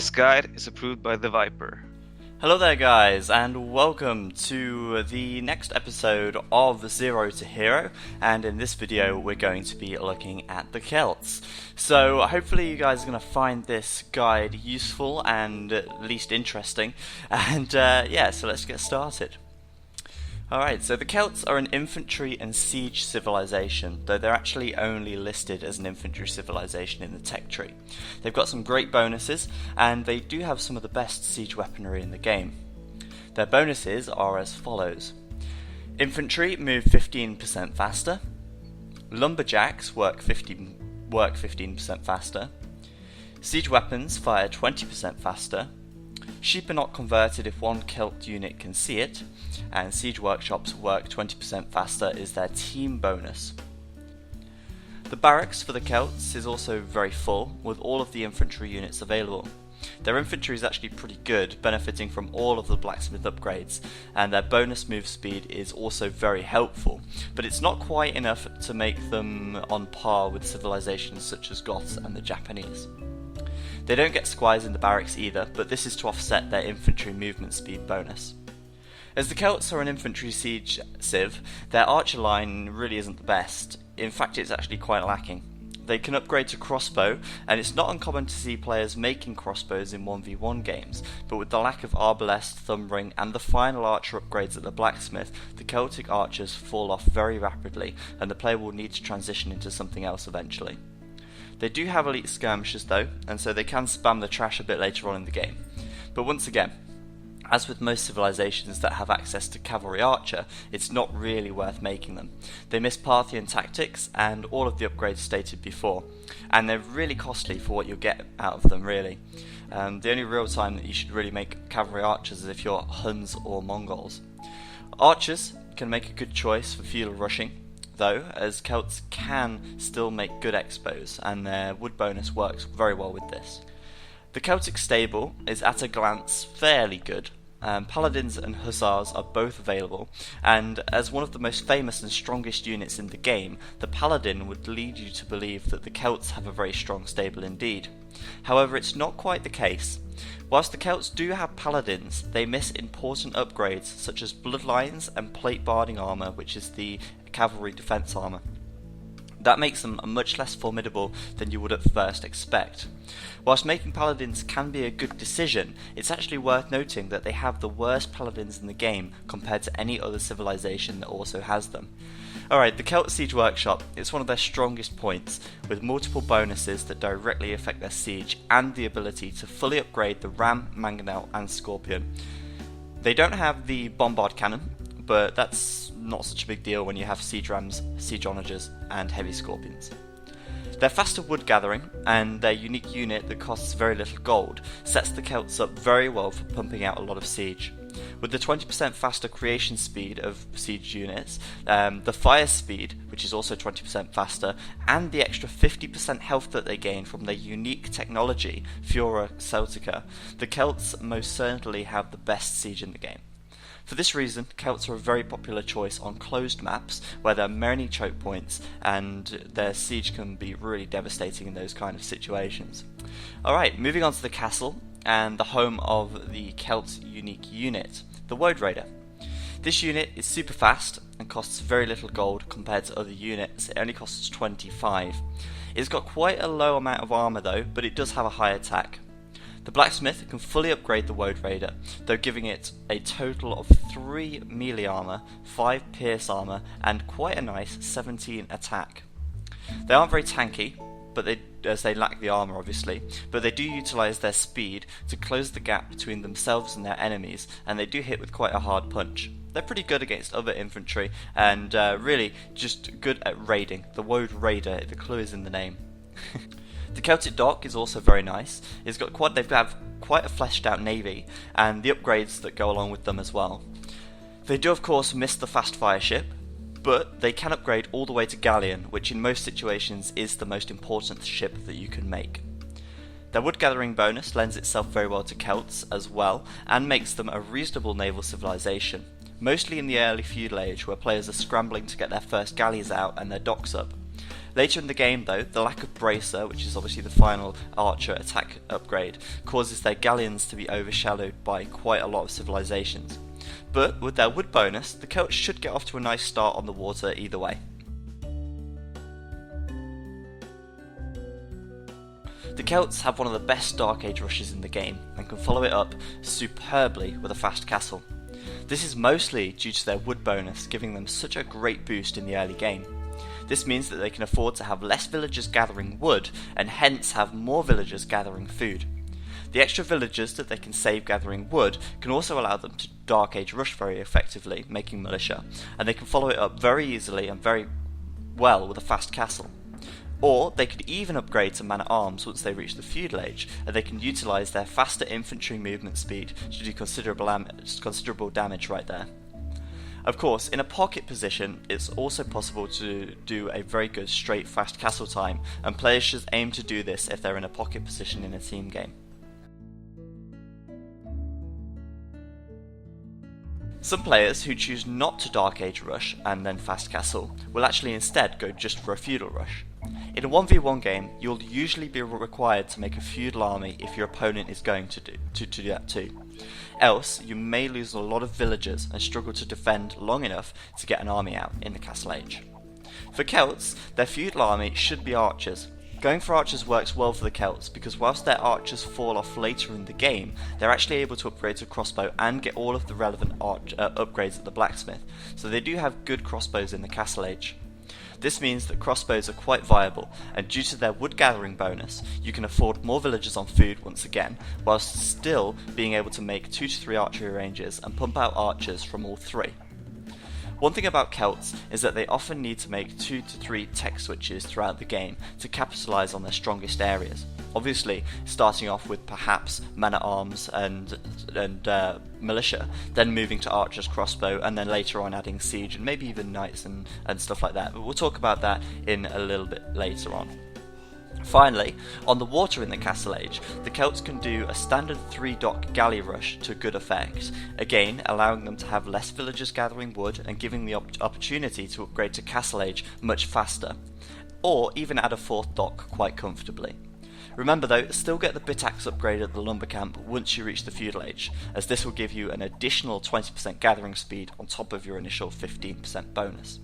This guide is approved by TheVIPER. Hello there guys, and welcome to the next episode of Zero to Hero, and in this video we're going to be looking at the Celts. So hopefully you guys are going to find this guide useful and at least interesting, and yeah, so let's get started. Alright, so the Celts are an infantry and siege civilization, though they're actually only listed as an infantry civilization in the tech tree. They've got some great bonuses, and they do have some of the best siege weaponry in the game. Their bonuses are as follows. Infantry move 15% faster. Lumberjacks work 15% faster. Siege weapons fire 20% faster. Sheep are not converted if one Celt unit can see it, and siege workshops work 20% faster is their team bonus. The barracks for the Celts is also very full, with all of the infantry units available. Their infantry is actually pretty good, benefiting from all of the blacksmith upgrades, and their bonus move speed is also very helpful, but it's not quite enough to make them on par with civilizations such as Goths and the Japanese. They don't get squires in the barracks either, but this is to offset their infantry movement speed bonus. As the Celts are an infantry siege civ, their archer line really isn't the best. In fact, it's actually quite lacking. They can upgrade to crossbow, and it's not uncommon to see players making crossbows in 1v1 games, but with the lack of arbalest, thumb ring, and the final archer upgrades at the blacksmith, the Celtic archers fall off very rapidly, and the player will need to transition into something else eventually. They do have elite skirmishers though, and so they can spam the trash a bit later on in the game. But once again, as with most civilizations that have access to cavalry archer, it's not really worth making them. They miss Parthian tactics and all of the upgrades stated before, and they're really costly for what you'll get out of them really. The only real time that you should really make cavalry archers is if you're Huns or Mongols. Archers can make a good choice for feudal rushing, though, as Celts can still make good expos, and their wood bonus works very well with this. The Celtic stable is at a glance fairly good. Paladins and Hussars are both available, and as one of the most famous and strongest units in the game, the Paladin would lead you to believe that the Celts have a very strong stable indeed. However, it's not quite the case. Whilst the Celts do have Paladins, they miss important upgrades such as Bloodlines and Plate Barding armour, which is the cavalry defence armour. That makes them much less formidable than you would at first expect. Whilst making Paladins can be a good decision, it's actually worth noting that they have the worst Paladins in the game compared to any other civilization that also has them. Alright, the Celt Siege Workshop is one of their strongest points, with multiple bonuses that directly affect their siege and the ability to fully upgrade the Ram, Mangonel and Scorpion. They don't have the Bombard Cannon, but that's not such a big deal when you have Siege Rams, Siege Onagers and Heavy Scorpions. Their faster wood gathering and their unique unit that costs very little gold sets the Celts up very well for pumping out a lot of siege. With the 20% faster creation speed of siege units, the fire speed, which is also 20% faster, and the extra 50% health that they gain from their unique technology, Fura Celtica, the Celts most certainly have the best siege in the game. For this reason, Celts are a very popular choice on closed maps where there are many choke points and their siege can be really devastating in those kind of situations. Alright, moving on to the castle and the home of the Celts unique unit, the Woad Raider. This unit is super fast and costs very little gold compared to other units. It only costs 25. It's got quite a low amount of armour though, but it does have a high attack. The blacksmith can fully upgrade the Woad Raider, though giving it a total of 3 melee armour, 5 pierce armour, and quite a nice 17 attack. They aren't very tanky, as they lack the armour obviously, but they do utilise their speed to close the gap between themselves and their enemies, and they do hit with quite a hard punch. They're pretty good against other infantry, and really just good at raiding. The Woad Raider, the clue is in the name. The Celtic Dock is also very nice. They've got quite a fleshed out navy, and the upgrades that go along with them as well. They do of course miss the fast fire ship, but they can upgrade all the way to Galleon, which in most situations is the most important ship that you can make. Their wood gathering bonus lends itself very well to Celts as well, and makes them a reasonable naval civilization, mostly in the early Feudal Age where players are scrambling to get their first galleys out and their docks up. Later in the game though, the lack of Bracer, which is obviously the final archer attack upgrade, causes their galleons to be overshadowed by quite a lot of civilizations. But with their wood bonus, the Celts should get off to a nice start on the water either way. The Celts have one of the best Dark Age rushes in the game and can follow it up superbly with a fast castle. This is mostly due to their wood bonus giving them such a great boost in the early game. This means that they can afford to have less villagers gathering wood and hence have more villagers gathering food. The extra villagers that they can save gathering wood can also allow them to Dark Age rush very effectively, making militia, and they can follow it up very easily and very well with a fast castle. Or they could even upgrade to man-at-arms once they reach the Feudal Age, and they can utilise their faster infantry movement speed to do considerable damage right there. Of course, in a pocket position, it's also possible to do a very good straight fast castle time, and players should aim to do this if they're in a pocket position in a team game. Some players who choose not to Dark Age rush and then fast castle will actually instead go just for a feudal rush. In a 1v1 game, you'll usually be required to make a feudal army if your opponent is going to do that too. Else, you may lose a lot of villagers and struggle to defend long enough to get an army out in the Castle Age. For Celts, their feudal army should be archers. Going for archers works well for the Celts because whilst their archers fall off later in the game, they're actually able to upgrade to crossbow and get all of the relevant upgrades at the blacksmith, so they do have good crossbows in the Castle Age. This means that crossbows are quite viable, and due to their wood gathering bonus, you can afford more villagers on food once again, whilst still being able to make 2 to 3 archery ranges and pump out archers from all 3. One thing about Celts is that they often need to make 2 to 3 tech switches throughout the game to capitalise on their strongest areas. Obviously, starting off with perhaps man-at-arms and militia, then moving to archers, crossbow, and then later on adding siege and maybe even knights and stuff like that. But we'll talk about that in a little bit later on. Finally, on the water in the Castle Age, the Celts can do a standard 3-dock galley rush to good effect, again allowing them to have less villagers gathering wood and giving the opportunity to upgrade to Castle Age much faster, or even add a 4th dock quite comfortably. Remember though, still get the bit axe upgrade at the lumber camp once you reach the Feudal Age, as this will give you an additional 20% gathering speed on top of your initial 15% bonus.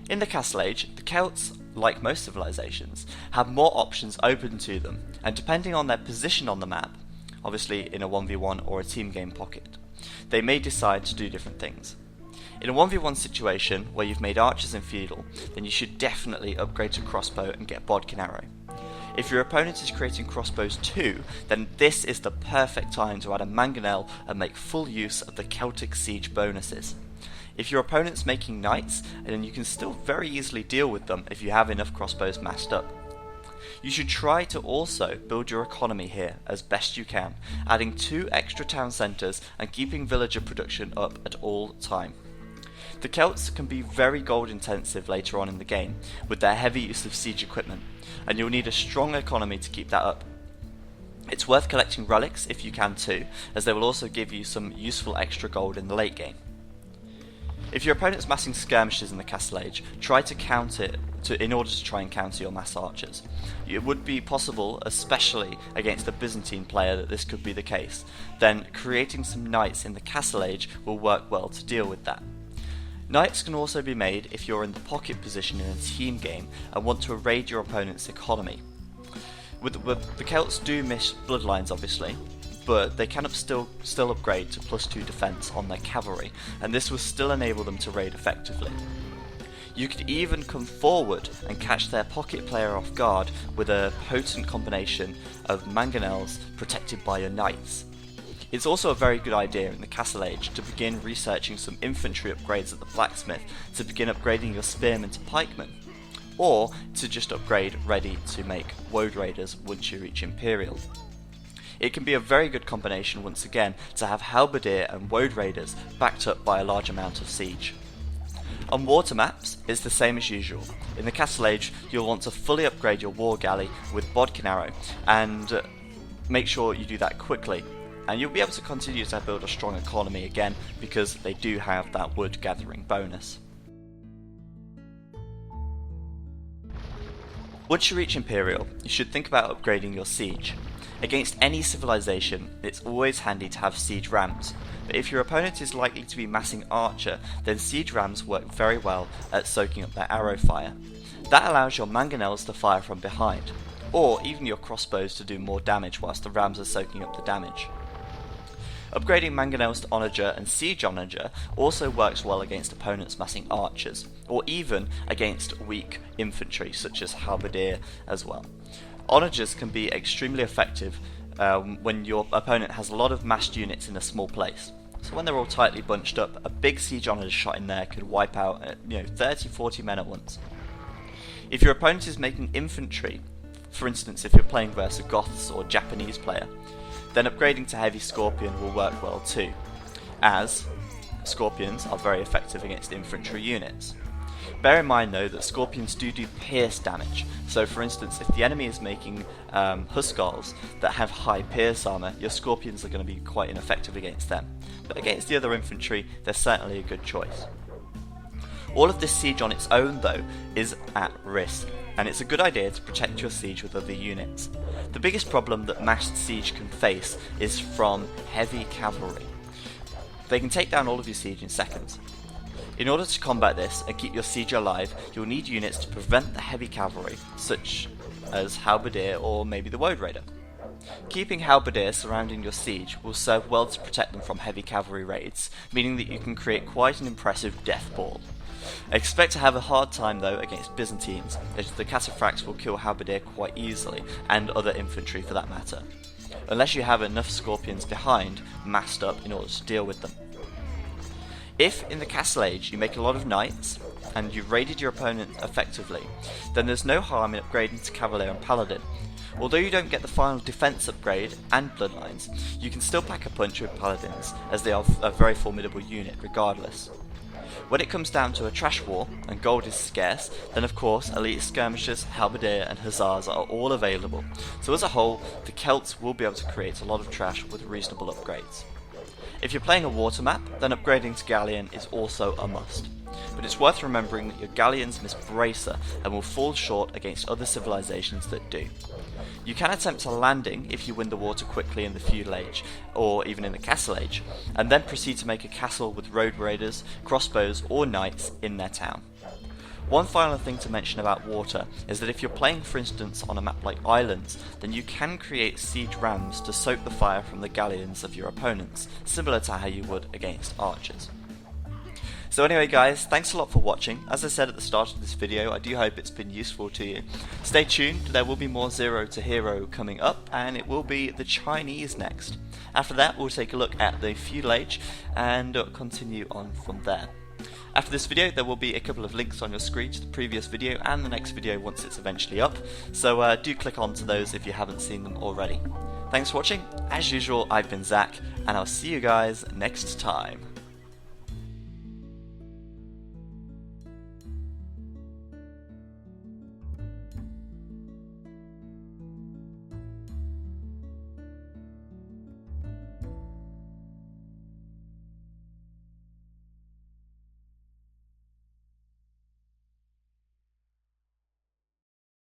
In the Castle Age, the Celts, like most civilizations, have more options open to them, and depending on their position on the map, obviously in a 1v1 or a team game pocket, they may decide to do different things. In a 1v1 situation where you've made archers and feudal, then you should definitely upgrade to crossbow and get bodkin arrow. If your opponent is creating crossbows too, then this is the perfect time to add a mangonel and make full use of the Celtic siege bonuses. If your opponent's making knights, then you can still very easily deal with them if you have enough crossbows massed up. You should try to also build your economy here as best you can, adding 2 extra town centres and keeping villager production up at all time. The Celts can be very gold intensive later on in the game with their heavy use of siege equipment, and you'll need a strong economy to keep that up. It's worth collecting relics if you can too, as they will also give you some useful extra gold in the late game. If your opponent's massing skirmishes in the Castle Age, try to counter it in order to try and counter your mass archers. It would be possible, especially against a Byzantine player, that this could be the case. Then creating some knights in the Castle Age will work well to deal with that. Knights can also be made if you're in the pocket position in a team game and want to raid your opponent's economy. The Celts do miss bloodlines obviously, but they can still upgrade to +2 defense on their cavalry, and this will still enable them to raid effectively. You could even come forward and catch their pocket player off guard with a potent combination of mangonels protected by your knights. It's also a very good idea in the Castle Age to begin researching some infantry upgrades at the blacksmith to begin upgrading your spearmen to pikemen, or to just upgrade ready to make woad raiders once you reach Imperial. It can be a very good combination once again to have halberdier and woad raiders backed up by a large amount of siege. On water maps, it's the same as usual. In the Castle Age, you'll want to fully upgrade your war galley with bodkin arrow, and make sure you do that quickly, and you'll be able to continue to build a strong economy again because they do have that wood gathering bonus. Once you reach Imperial, you should think about upgrading your siege. Against any civilization, it's always handy to have siege rams, but if your opponent is likely to be massing archer, then siege rams work very well at soaking up their arrow fire. That allows your mangonels to fire from behind, or even your crossbows to do more damage whilst the rams are soaking up the damage. Upgrading mangonels to onager and siege onager also works well against opponents massing archers, or even against weak infantry such as halberdier as well. Onagers can be extremely effective when your opponent has a lot of massed units in a small place. So when they're all tightly bunched up, a big siege onager shot in there could wipe out 30-40 men at once. If your opponent is making infantry, for instance if you're playing versus a Goths or Japanese player, then upgrading to heavy scorpion will work well too, as scorpions are very effective against infantry units. Bear in mind though that scorpions do pierce damage, so for instance if the enemy is making Huskarls that have high pierce armor, your scorpions are going to be quite ineffective against them, but against the other infantry they're certainly a good choice. All of this siege on its own though is at risk, and it's a good idea to protect your siege with other units. The biggest problem that massed siege can face is from heavy cavalry. They can take down all of your siege in seconds. In order to combat this and keep your siege alive, you'll need units to prevent the heavy cavalry, such as halberdier or maybe the woad raider. Keeping halberdier surrounding your siege will serve well to protect them from heavy cavalry raids, meaning that you can create quite an impressive death ball. Expect to have a hard time though against Byzantines, as the cataphracts will kill halberdier quite easily, and other infantry for that matter, unless you have enough scorpions behind massed up in order to deal with them. If in the Castle Age you make a lot of knights, and you've raided your opponent effectively, then there's no harm in upgrading to Cavalier and Paladin. Although you don't get the final defense upgrade and bloodlines, you can still pack a punch with Paladins, as they are a very formidable unit regardless. When it comes down to a trash war, and gold is scarce, then of course elite skirmishers, halberdier and hussars are all available, so as a whole, the Celts will be able to create a lot of trash with reasonable upgrades. If you're playing a water map, then upgrading to Galleon is also a must, but it's worth remembering that your galleons miss bracer and will fall short against other civilizations that do. You can attempt a landing if you win the water quickly in the Feudal Age, or even in the Castle Age, and then proceed to make a castle with road raiders, crossbows or knights in their town. One final thing to mention about water is that if you're playing for instance on a map like Islands, then you can create siege rams to soak the fire from the galleons of your opponents, similar to how you would against archers. So anyway guys, thanks a lot for watching. As I said at the start of this video, I do hope it's been useful to you. Stay tuned, there will be more Zero to Hero coming up, and it will be the Chinese next. After that we'll take a look at the Feudal Age and continue on from there. After this video there will be a couple of links on your screen to the previous video and the next video once it's eventually up, so do click on to those if you haven't seen them already. Thanks for watching, as usual I've been Zach, and I'll see you guys next time.